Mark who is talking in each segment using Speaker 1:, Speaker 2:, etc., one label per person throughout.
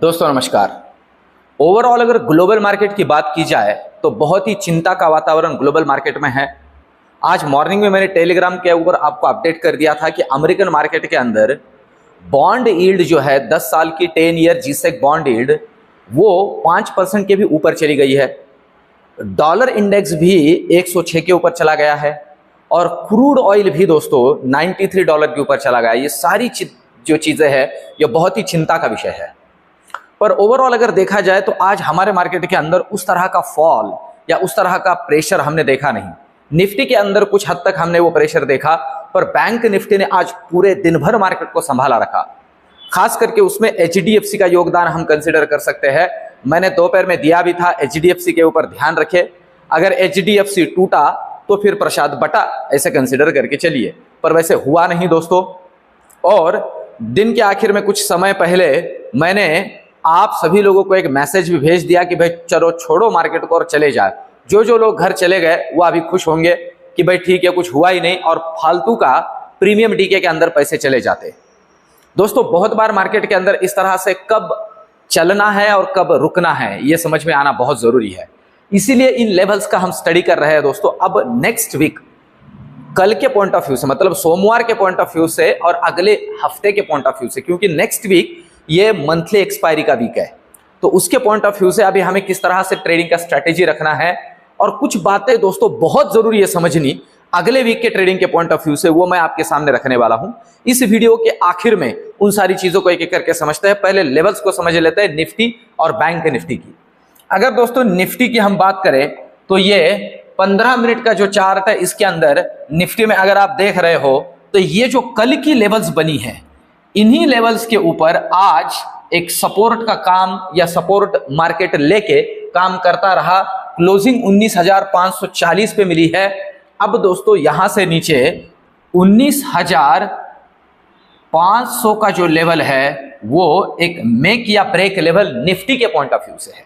Speaker 1: दोस्तों नमस्कार। ओवरऑल अगर ग्लोबल मार्केट की बात की जाए तो बहुत ही चिंता का वातावरण ग्लोबल मार्केट में है। आज मॉर्निंग में मैंने टेलीग्राम के ऊपर आपको अपडेट कर दिया था कि अमेरिकन मार्केट के अंदर बॉन्ड यील्ड जो है 10 साल की 10 ईयर जीसेक बॉन्ड यील्ड वो 5% के भी ऊपर चली गई है। डॉलर इंडेक्स भी 106 के ऊपर चला गया है और क्रूड ऑयल भी दोस्तों $93 के ऊपर चला गया। ये सारी जो चीज़ें हैं ये बहुत ही चिंता का विषय है। पर ओवरऑल अगर देखा जाए तो आज हमारे मार्केट के अंदर उस तरह का फॉल या उस तरह का प्रेशर हमने देखा नहीं। निफ्टी के अंदर कुछ हद तक हमने वो प्रेशर देखा, पर बैंक निफ्टी ने आज पूरे दिन भर मार्केट को संभाला रखा। खास करके उसमें एचडीएफसी का योगदान हम कंसिडर कर सकते हैं। मैंने दोपहर में दिया भी था, एचडीएफसी के ऊपर ध्यान रखे। अगर एचडीएफसी टूटा तो फिर प्रसाद बटा, ऐसे कंसिडर करके चलिए, पर वैसे हुआ नहीं दोस्तों। और दिन के आखिर में कुछ समय पहले मैंने आप सभी लोगों को एक मैसेज भी भेज दिया कि भाई चलो छोड़ो मार्केट को और चले जाए। जो लोग घर चले गए वो अभी खुश होंगे कि भाई ठीक है, कुछ हुआ ही नहीं और फालतू का प्रीमियम डीके के अंदर पैसे चले जाते। दोस्तों बहुत बार मार्केट के अंदर इस तरह से कब चलना है और कब रुकना है ये समझ में आना बहुत जरूरी है। इसीलिए इन लेवल्स का हम स्टडी कर रहे हैं दोस्तों। अब नेक्स्ट वीक कल के पॉइंट ऑफ व्यू से, मतलब सोमवार के पॉइंट ऑफ व्यू से और अगले हफ्ते के पॉइंट ऑफ व्यू से, क्योंकि नेक्स्ट वीक ये मंथली एक्सपायरी का वीक है, तो उसके पॉइंट ऑफ व्यू से अभी हमें किस तरह से ट्रेडिंग का स्ट्रेटेजी रखना है और कुछ बातें दोस्तों बहुत जरूरी है समझनी अगले वीक के ट्रेडिंग के पॉइंट ऑफ व्यू से, वो मैं आपके सामने रखने वाला हूं। इस वीडियो के आखिर में उन सारी चीजों को एक एक करके समझते हैं। पहले लेवल्स को समझ लेते हैं निफ्टी और बैंक निफ्टी की। अगर दोस्तों निफ्टी की हम बात करें तो ये 15 मिनट का जो चार्ट है, इसके अंदर निफ्टी में अगर आप देख रहे हो तो ये जो कल की लेवल्स बनी है, इन्हीं लेवल्स के ऊपर आज एक सपोर्ट का काम या सपोर्ट मार्केट लेके काम करता रहा। क्लोजिंग 19,540 पे मिली है। अब दोस्तों यहां से नीचे 19,500 का जो लेवल है वो एक मेक या ब्रेक लेवल निफ्टी के पॉइंट ऑफ व्यू से है।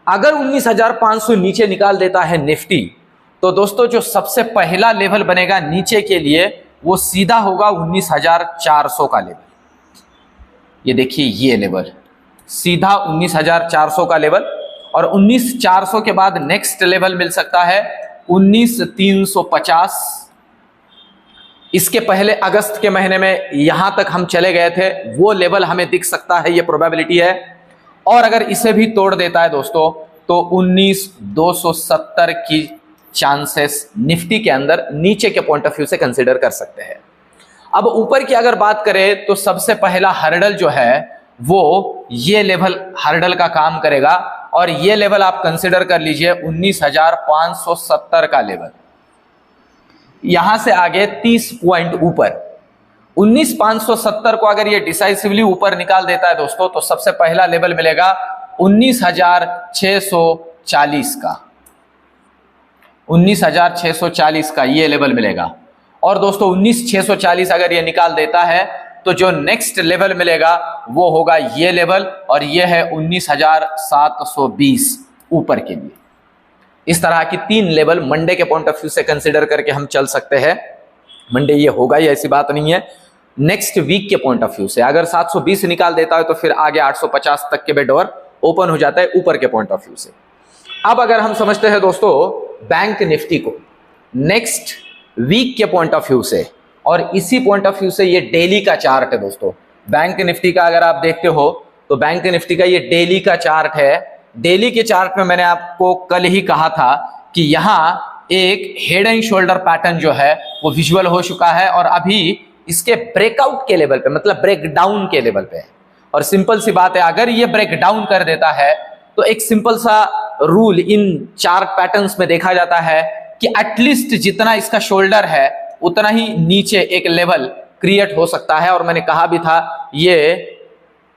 Speaker 1: अगर 19,500 नीचे निकाल देता है निफ्टी तो दोस्तों जो सबसे पहला लेवल बनेगा नीचे के लिए वो सीधा होगा 19,400 का लेवल। ये देखिए ये लेवल सीधा 19,400 का लेवल, और 19,400 के बाद नेक्स्ट लेवल मिल सकता है 19,350। इसके पहले अगस्त के महीने में यहां तक हम चले गए थे, वो लेवल हमें दिख सकता है, ये प्रोबेबिलिटी है। और अगर इसे भी तोड़ देता है दोस्तों तो 19,270 की चांसेस निफ्टी के अंदर नीचे के पॉइंट ऑफ व्यू से कंसीडर कर सकते हैं। अब ऊपर की अगर बात करें तो सबसे पहला हर्डल जो है वो ये लेवल हर्डल का काम करेगा, और ये लेवल आप कंसीडर कर लीजिए 19,570 का लेवल। यहां से आगे 30 पॉइंट ऊपर 19,570 को अगर ये डिसाइसिवली ऊपर निकाल देता है दोस्तों तो सबसे पहला लेवल मिलेगा 19,640 का। 19,640 का ये लेवल मिलेगा। और दोस्तों 19,640 अगर ये निकाल देता है तो जो नेक्स्ट लेवल मिलेगा वो होगा ये लेवल, और ये है 19,720 ऊपर के लिए। इस तरह की 3 लेवल मंडे के पॉइंट ऑफ व्यू से कंसीडर करके हम चल सकते हैं। मंडे ये होगा ही ऐसी बात नहीं है। नेक्स्ट वीक के पॉइंट ऑफ व्यू से अगर 720 निकाल देता है तो फिर आगे 850 तक के डोर ओपन हो जाता है ऊपर के पॉइंट ऑफ व्यू से। अब अगर हम समझते हैं दोस्तों बैंक निफ्टी को नेक्स्ट वीक के पॉइंट ऑफ व्यू से, और इसी पॉइंट ऑफ व्यू से ये डेली का चार्ट है दोस्तों। बैंक निफ्टी का अगर आप देखते हो तो बैंक निफ्टी का ये डेली का चार्ट है। डेली के चार्ट में मैंने आपको कल ही कहा था कि यहां एक हेड एंड शोल्डर पैटर्न जो है वो विजुअल हो चुका है, और अभी इसके ब्रेकआउट के लेवल पे, मतलब ब्रेकडाउन के लेवल पे है। और सिंपल सी बात है, अगर ये ब्रेकडाउन कर देता है तो एक सिंपल सा रूल इन चार्ट पैटर्न्स में देखा जाता है कि एटलीस्ट जितना इसका शोल्डर है उतना ही नीचे एक लेवल क्रिएट हो सकता है। और मैंने कहा भी था ये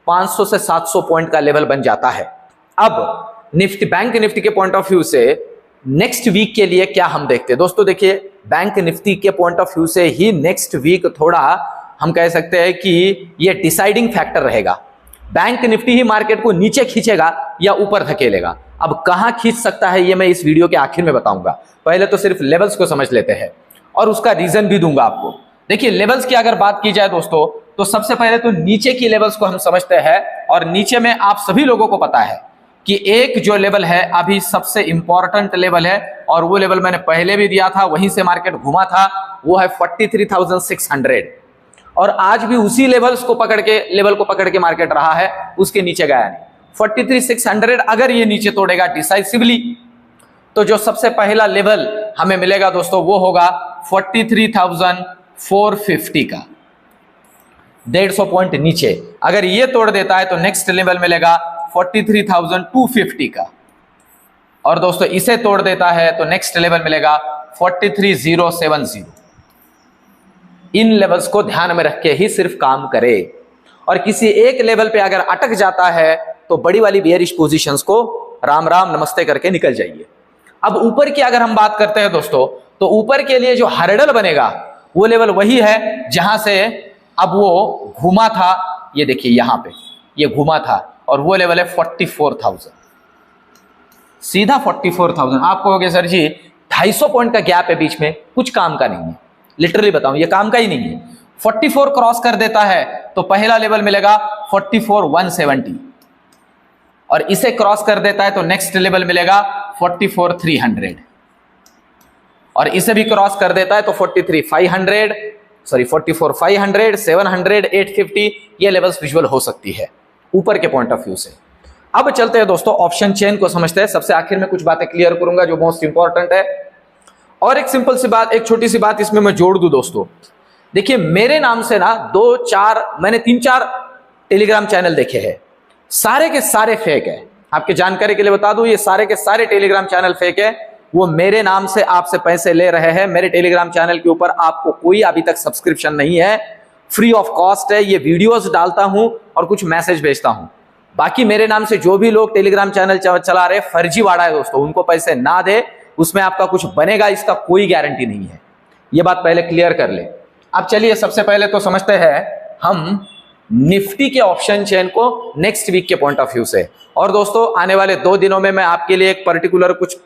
Speaker 1: 500 से 700 पॉइंट का लेवल बन जाता है। अब निफ्टी बैंक निफ्टी के पॉइंट ऑफ व्यू से नेक्स्ट वीक के लिए क्या हम देखते हैं दोस्तों। देखिए बैंक निफ्टी के पॉइंट ऑफ व्यू से ही नेक्स्ट वीक थोड़ा हम कह सकते हैं कि ये डिसाइडिंग फैक्टर रहेगा। बैंक निफ्टी ही मार्केट को नीचे खींचेगा या ऊपर धकेलेगा। अब कहां खींच सकता है ये मैं इस वीडियो के आखिर में बताऊंगा। पहले तो सिर्फ लेवल्स को समझ लेते हैं और उसका रीजन भी दूंगा आपको। देखिए लेवल्स की अगर बात की जाए दोस्तों, तो सबसे पहले तो नीचे की लेवल्स को हम समझते हैं, और नीचे में आप सभी लोगों को पता है कि एक जो लेवल है अभी सबसे इंपॉर्टेंट लेवल है, और वो लेवल मैंने पहले भी दिया था, वहीं से मार्केट घुमा था, वो है 43,600, और आज भी उसी लेवल को पकड़ के मार्केट रहा है, उसके नीचे गया नहीं। 43,600 अगर ये नीचे तोड़ेगा डिसाइसिवली, तो जो सबसे पहला लेवल हमें मिलेगा दोस्तों वो होगा 43,450 का, 150 पॉइंट नीचे। अगर ये तोड़ देता है तो नेक्स्ट लेवल मिलेगा 43,250 का, और दोस्तों इसे तोड़ देता है तो नेक्स्ट लेवल मिलेगा 43,070। इन लेवल्स को ध्यान में रख के ही सिर्फ काम करे, और किसी एक लेवल पे अगर अटक जाता है तो बड़ी वाली बेयरिश पोजीशंस को राम राम नमस्ते करके निकल जाइए। अब ऊपर की अगर हम बात करते हैं दोस्तों, तो ऊपर के लिए जो हर्डल बनेगा वो लेवल वही है जहां से अब वो घूमा था, ये देखिए यहां पे ये घूमा था, और वो लेवल है 44,000, सीधा 44,000। आप कहोगे सर जी 250 पॉइंट का गैप है बीच में, कुछ काम का नहीं है, लिटरली बताऊं ये काम का ही नहीं है। 44 क्रॉस कर देता है तो पहला लेवल मिलेगा 44,170, और इसे क्रॉस कर देता है तो नेक्स्ट लेवल मिलेगा 44,300, और इसे भी क्रॉस कर देता है तो 44,500, 700, 850, ये लेवल्स विजुअल हो सकती है ऊपर के पॉइंट ऑफ व्यू से। अब चलते हैं दोस्तों ऑप्शन चेन को समझते हैं। सबसे आखिर में कुछ बातें क्लियर करूंगा जो मोस्ट इंपॉर्टेंट है, और एक सिंपल सी बात, एक छोटी सी बात इसमें मैं जोड़ दूं दोस्तों। देखिए मेरे नाम से ना मैंने 3-4 टेलीग्राम चैनल देखे हैं, सारे के सारे फेक है। आपके जानकारी के लिए बता दूं, ये सारे के सारे टेलीग्राम चैनल फेक है। वो मेरे नाम से आपसे पैसे ले रहे हैं। मेरे टेलीग्राम चैनल के ऊपर आपको कोई अभी तक सब्सक्रिप्शन नहीं है, फ्री ऑफ कॉस्ट है। ये वीडियोस डालता हूं और कुछ मैसेज भेजता हूं। बाकी मेरे नाम से जो भी लोग टेलीग्राम चैनल चला रहे, फर्जीवाड़ा है दोस्तों। उनको पैसे ना दे, उसमें आपका कुछ बनेगा इसका कोई गारंटी नहीं है। ये बात पहले क्लियर कर ले। अब चलिए सबसे पहले तो समझते हैं हम निफ्टी के ऑप्शन चेन को नेक्स्ट वीक के पॉइंट ऑफ व्यू से। और दोस्तों आने वाले 2 दिनों में मैं आपके लिए एक पर्टिकुलर कुछ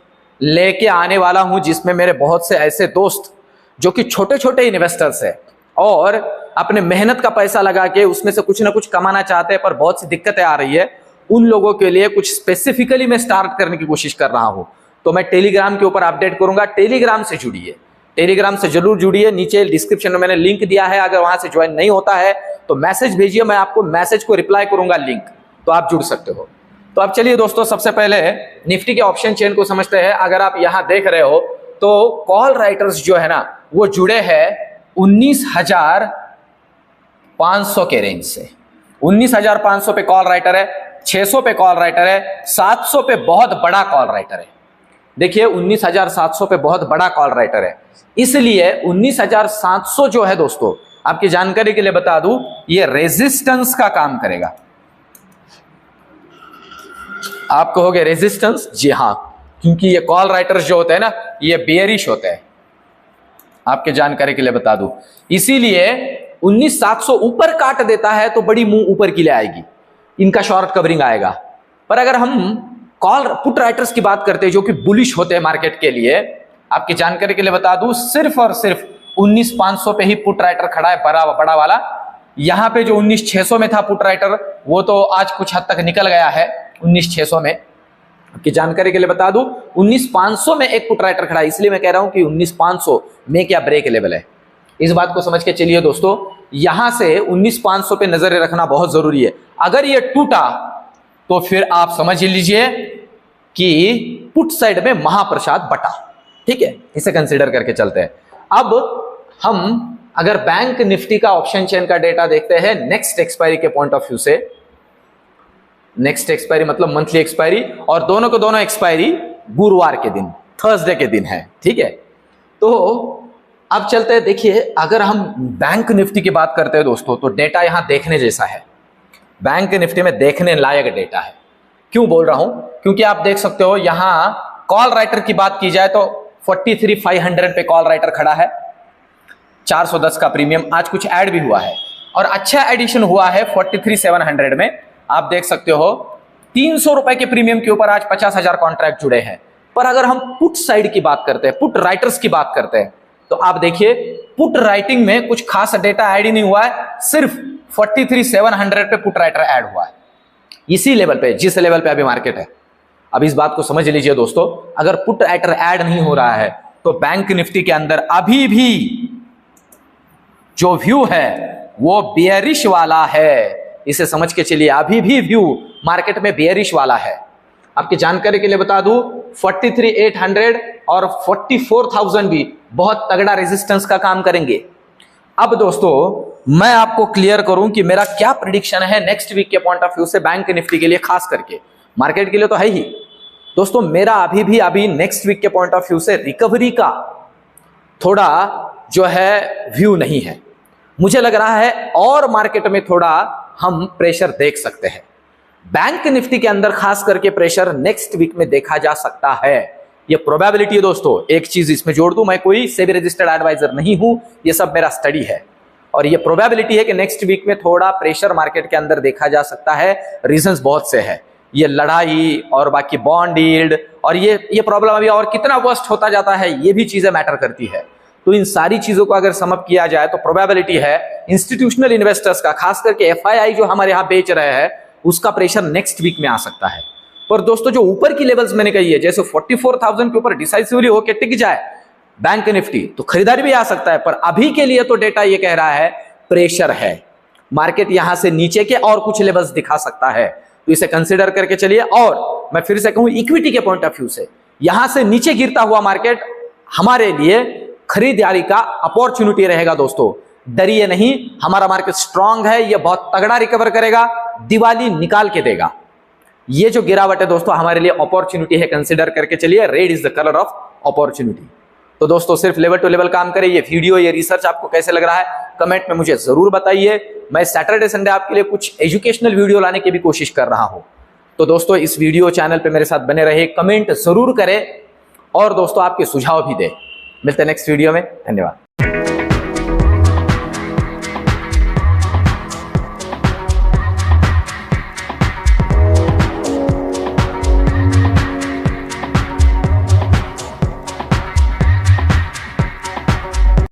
Speaker 1: लेके आने वाला हूं, जिसमें मेरे बहुत से ऐसे दोस्त जो कि छोटे छोटे इन्वेस्टर्स है और अपने मेहनत का पैसा लगा के उसमें से कुछ ना कुछ कमाना चाहते हैं, पर बहुत सी दिक्कतें आ रही है। उन लोगों के लिए कुछ स्पेसिफिकली मैं स्टार्ट करने की कोशिश कर रहा हूं। तो मैं टेलीग्राम के ऊपर अपडेट करूंगा। टेलीग्राम से जुड़िए, टेलीग्राम से जरूर जुड़िए। नीचे डिस्क्रिप्शन में मैंने लिंक दिया है, अगर वहां से ज्वाइन नहीं होता है तो मैसेज भेजिए, मैं आपको मैसेज को रिप्लाई करूंगा लिंक, तो आप जुड़ सकते हो। तो अब चलिए दोस्तों सबसे पहले निफ्टी के ऑप्शन चेन को समझते हैं। अगर आप यहां देख रहे हो तो कॉल राइटर्स जो है ना वो जुड़े हैं 19,500 के रेंज से। 19,500 पे कॉल राइटर है, 600 पे कॉल राइटर है, 700 पे बहुत बड़ा कॉल राइटर है। देखिए 19,700 पे बहुत बड़ा कॉल राइटर है, इसलिए 19,700 जो है दोस्तों, आपकी जानकारी के लिए बता दूं, ये रेजिस्टेंस का काम करेगा। आप कहोगे रेजिस्टेंस? जी हां, क्योंकि ये कॉल राइटर्स जो होते हैं ना ये बेयरिश होते हैं, आपके जानकारी के लिए बता दूं। इसीलिए 19,700 ऊपर काट देता है तो बड़ी मुंह ऊपर की ले आएगी, इनका शॉर्ट कवरिंग आएगा। पर अगर हम कॉल पुट राइटर्स की बात करते हैं जो कि बुलिश होते हैं मार्केट के लिए, आपकी जानकारी के लिए बता दूं, सिर्फ और सिर्फ 19,500 पे ही पुट राइटर खड़ा है, बड़ा वाला। यहां पे जो 19,600 में था पुट राइटर, वो तो आज कुछ हद तक निकल गया है 19,600 में। आपकी जानकारी के लिए बता दूं 19,500 में एक पुट राइटर खड़ा है, इसलिए मैं कह रहा हूं कि 19,500 में क्या ब्रेक लेवल है। इस बात को समझ के चलिए दोस्तों, यहां से 19,500 पे नजर रखना बहुत जरूरी है। अगर ये टूटा तो फिर आप समझ लीजिए कि पुट साइड में महाप्रसाद बटा। ठीक है, इसे कंसीडर करके चलते हैं। अब हम अगर बैंक निफ्टी का ऑप्शन चेन का डेटा देखते हैं नेक्स्ट एक्सपायरी के पॉइंट ऑफ व्यू से, नेक्स्ट एक्सपायरी मतलब मंथली एक्सपायरी, और दोनों को दोनों एक्सपायरी गुरुवार के दिन, थर्सडे के दिन है। ठीक है, तो अब चलते हैं। देखिए अगर हम बैंक निफ्टी की बात करते हैं दोस्तों, तो डेटा यहां देखने जैसा है। बैंक निफ्टी में देखने लायक डेटा है। क्यों बोल रहा हूं? क्योंकि आप देख सकते हो यहां कॉल राइटर की बात की जाए तो 43,500 पे कॉल राइटर खड़ा है, 410 का प्रीमियम। आज कुछ ऐड भी हुआ है और अच्छा एडिशन हुआ है 43,700 में। आप देख सकते हो 300 रुपए के प्रीमियम के ऊपर आज 50,000 कॉन्ट्रैक्ट जुड़े हैं। पर अगर हम पुट साइड की बात करते हैं, पुट राइटर्स की बात करते हैं, तो आप देखिए पुट राइटिंग में कुछ खास डेटा ऐड ही नहीं हुआ है, सिर्फ 43,700 पे पुट राइटर ऐड हुआ है, इसी लेवल पे, जिस लेवल पे अभी मार्केट है। अब इस बात को समझ लीजिए दोस्तों, अगर पुट राइटर ऐड नहीं हो रहा है तो बैंक निफ्टी के अंदर अभी भी जो व्यू है वो बेयरिश वाला है। इसे समझ के चलिए, अभी भी व्यू मार्केट में बेयरिश वाला है। आपकी जानकारी के लिए बता दूं, 43,800 और 44,000 भी बहुत तगड़ा रेजिस्टेंस का काम करेंगे। अब दोस्तों मैं आपको क्लियर करूं कि मेरा क्या प्रेडिक्शन है नेक्स्ट वीक के पॉइंट ऑफ व्यू से बैंक निफ्टी के लिए, खास करके मार्केट के लिए तो है ही दोस्तों। मेरा अभी नेक्स्ट वीक के पॉइंट ऑफ व्यू से रिकवरी का थोड़ा जो है व्यू नहीं है। मुझे लग रहा है और मार्केट में थोड़ा हम प्रेशर देख सकते हैं। बैंक निफ्टी के अंदर खास करके प्रेशर नेक्स्ट वीक में देखा जा सकता है, ये प्रोबेबिलिटी है दोस्तों। एक चीज इसमें जोड़ दूं, मैं कोई सेबी रजिस्टर्ड एडवाइजर नहीं हूं, ये सब मेरा स्टडी है, और ये प्रोबेबिलिटी है कि नेक्स्ट वीक में थोड़ा प्रेशर मार्केट के अंदर देखा जा सकता है। रीजंस बहुत से हैं, ये लड़ाई और बाकी बॉन्ड यील्ड, और ये प्रॉब्लम अभी और कितना वर्स्ट होता जाता है, ये भी चीजें मैटर करती है। तो इन सारी चीजों को अगर समअप किया जाए तो प्रोबेबिलिटी है इंस्टीट्यूशनल इन्वेस्टर्स का, खास करके एफआईआई जो हमारे यहां बेच रहे हैं, उसका प्रेशर नेक्स्ट वीक में आ सकता है। पर दोस्तों जो ऊपर की लेवल्स मैंने कही है, जैसे 44,000 के ऊपर डिसाइसिवली होकर टिक जाए बैंक निफ्टी, तो खरीदारी भी आ सकता है। पर अभी के लिए तो डेटा ये कह रहा है प्रेशर है, मार्केट यहां से नीचे के और कुछ लेवल्स दिखा सकता है, तो इसे कंसीडर करके चलिए। और मैं फिर से कहूं, इक्विटी के पॉइंट ऑफ व्यू से यहां से नीचे गिरता हुआ मार्केट हमारे लिए खरीदारी का अपॉर्चुनिटी रहेगा दोस्तों। डरिए नहीं, हमारा मार्केट स्ट्रांग है, ये बहुत तगड़ा रिकवर करेगा, दिवाली निकाल के देगा। ये जो गिरावट है दोस्तों हमारे लिए अपॉर्चुनिटी है, कंसीडर करके चलिए। Red is the colour of opportunity. तो दोस्तों सिर्फ लेवल टू लेवल काम करें। ये वीडियो, ये रिसर्च आपको कैसे लग रहा है कमेंट में मुझे जरूर बताइए। मैं सैटरडे संडे आपके लिए कुछ एजुकेशनल वीडियो लाने की भी कोशिश कर रहा हूं। तो दोस्तों इस वीडियो चैनल पे मेरे साथ बने रहे, कमेंट जरूर करें और दोस्तों आपके सुझाव भी दें। मिलते हैं नेक्स्ट वीडियो में, धन्यवाद।